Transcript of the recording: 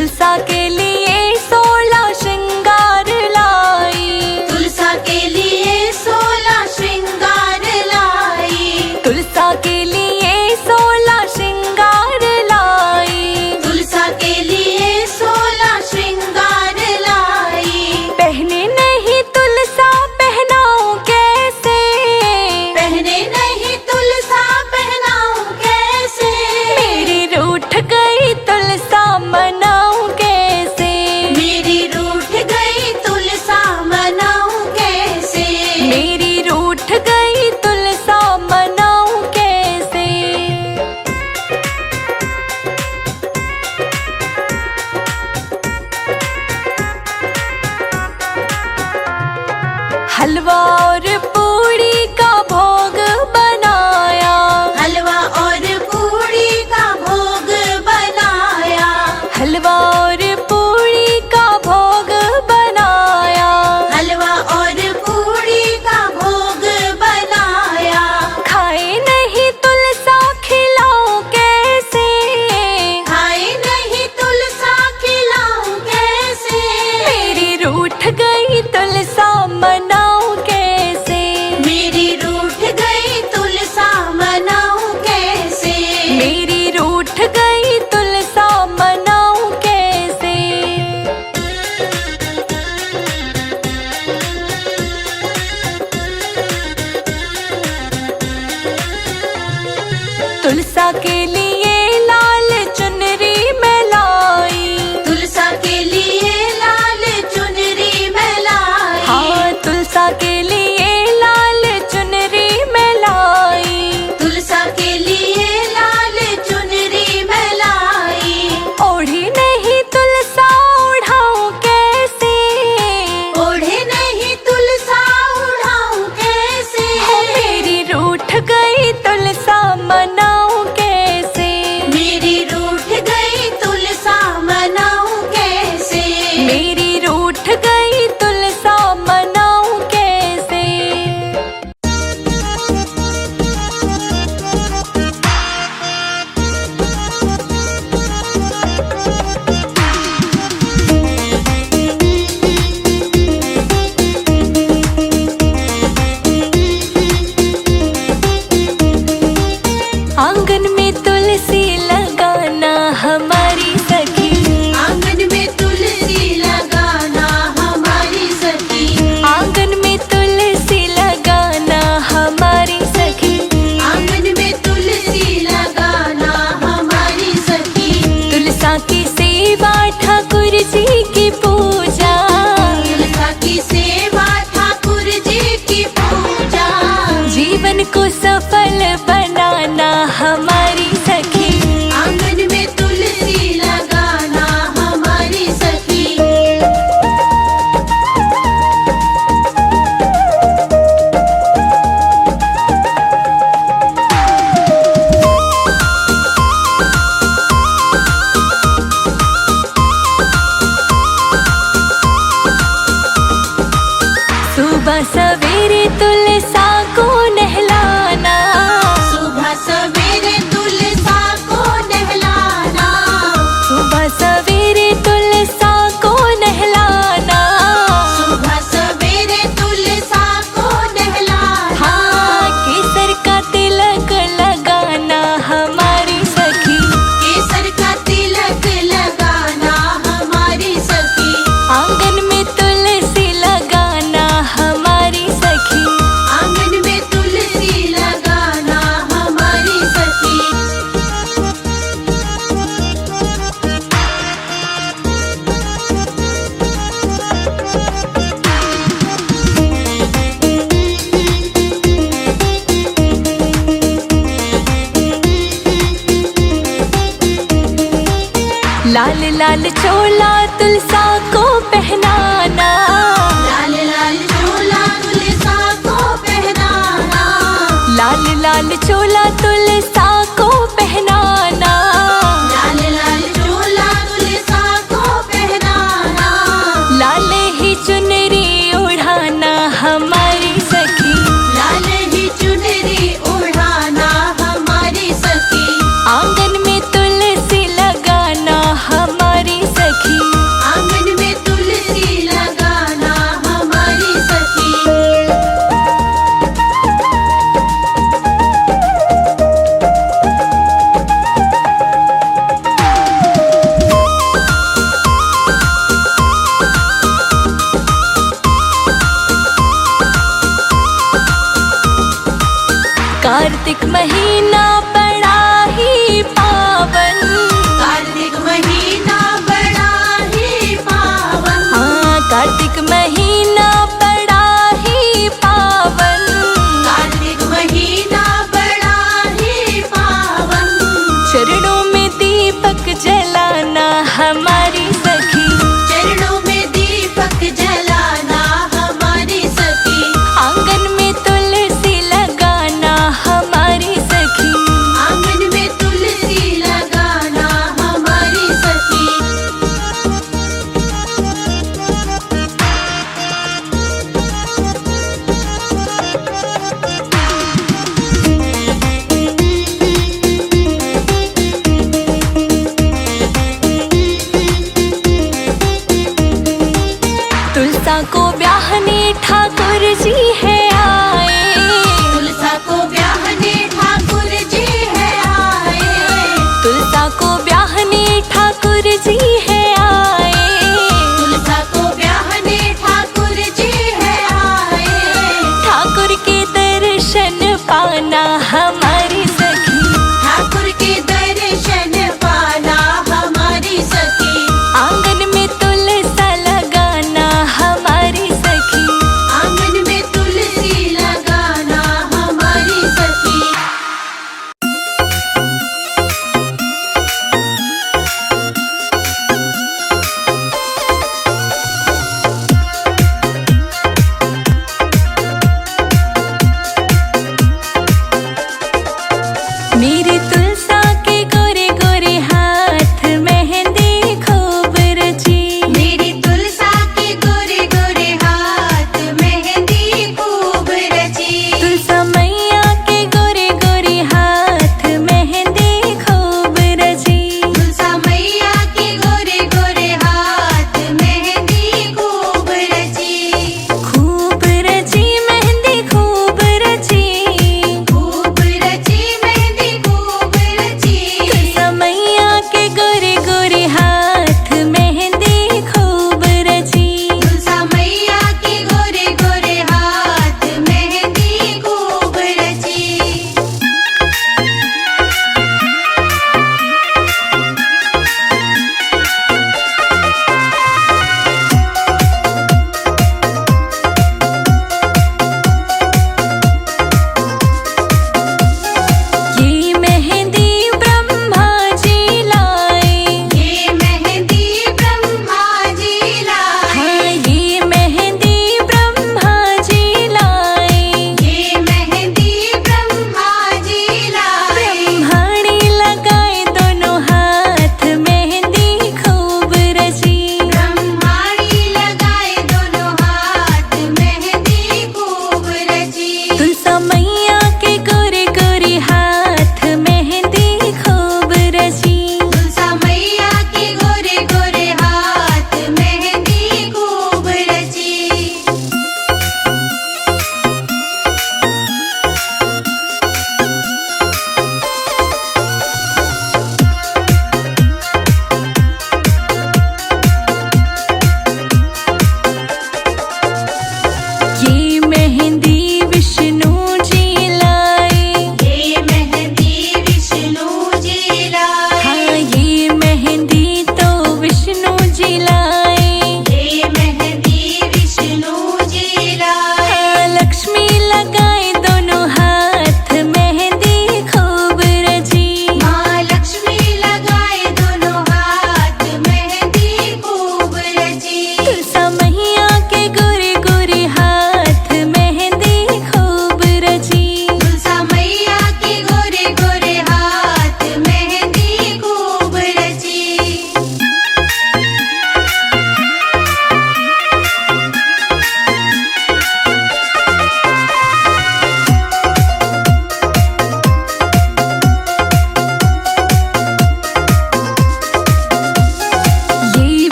तुलसा के लिए 16 श्रृंगार लाई, तुलसा के लिए 16 श्रृंगार लाई, तुलसा के लिए 16 श्रृंगार लाई, तुलसा के लिए 16 श्रृंगार लाई। पहने नहीं तुलसा पहनाऊं कैसे, पहने नहीं तुलसा पहनाऊं कैसे, मेरी रूठ गई तुलसा मनाऊं कैसे, मेरी रूठ गई तुलसा मनाऊं कैसे, मेरी रूठ गई तुलसा मनाऊं कैसे। हलवा और पूड़ी का भोग बनाया, हलवा और पूड़ी का भोग बनाया, हलवा और पूड़ी का भोग बनाया, हलवा और पूड़ी का भोग बनाया। खाए नहीं तुलसा खिलाऊं कैसे, खाए नहीं तुलसा खिलाऊं कैसे, मेरी रूठ गई तुलसा मनाऊं कैसे, मेरी रूठ गई तुलसा मनाऊं कैसे, मेरी रूठ गई तुलसा मनाऊं कैसे। तुलसा के लिए लाल चुनरी मैं लाई, तुलसा के लिए लाल चुनरी मैं लाई, हाँ तुलसा के लिए लाल चुनरी मैं लाई, तुलसा के लिए लाल चुनरी मैं लाई। ओढ़ी नहीं तुलसा उड़ाऊं कैसे, ओढ़े नहीं तुलसा उड़ाऊं कैसे, मेरी रूठ गई तुलसा मनाऊं कैसे, मेरी रूठ गई तुलसा मनाऊं कैसे, मेरी रूठ गई तुलसा मनाऊं कैसे। आंगन में तुलसी लगाना हमारी सखी, आंगन में तुलसी लगाना हमारी सखी, आंगन में तुलसी लगाना हमारी सखी, आंगन में तुलसी लगाना हमारी सखी। तुलसा की सेवा ठाकुर जी की पूजा, तुलसा की सेवा ठाकुर जी की पूजा, जीवन को सफल बनाना हमारी सखी, आंगन में तुलसी लगाना हमारी सखी। सुबह सवेरे तुलसा को नहलाना, सुबह सवेरे तुलसा को नहलाना, सुबह सवेरे तुलसा को नहलाना, सुबह सवेरे तुलसा को नहलाना, हाँ केसर का तिलक लगाना हमारी सखी, केसर का तिलक लगाना हमारी सखी, आंगन में तुलसी लगाना हमारी सखी, आंगन में तुलसी लगाना हमारी सखी। लाल लाल चोला तुलसा को पहनाना, लाल लाल चोला तुलसा को पहनाना, लाल लाल चोला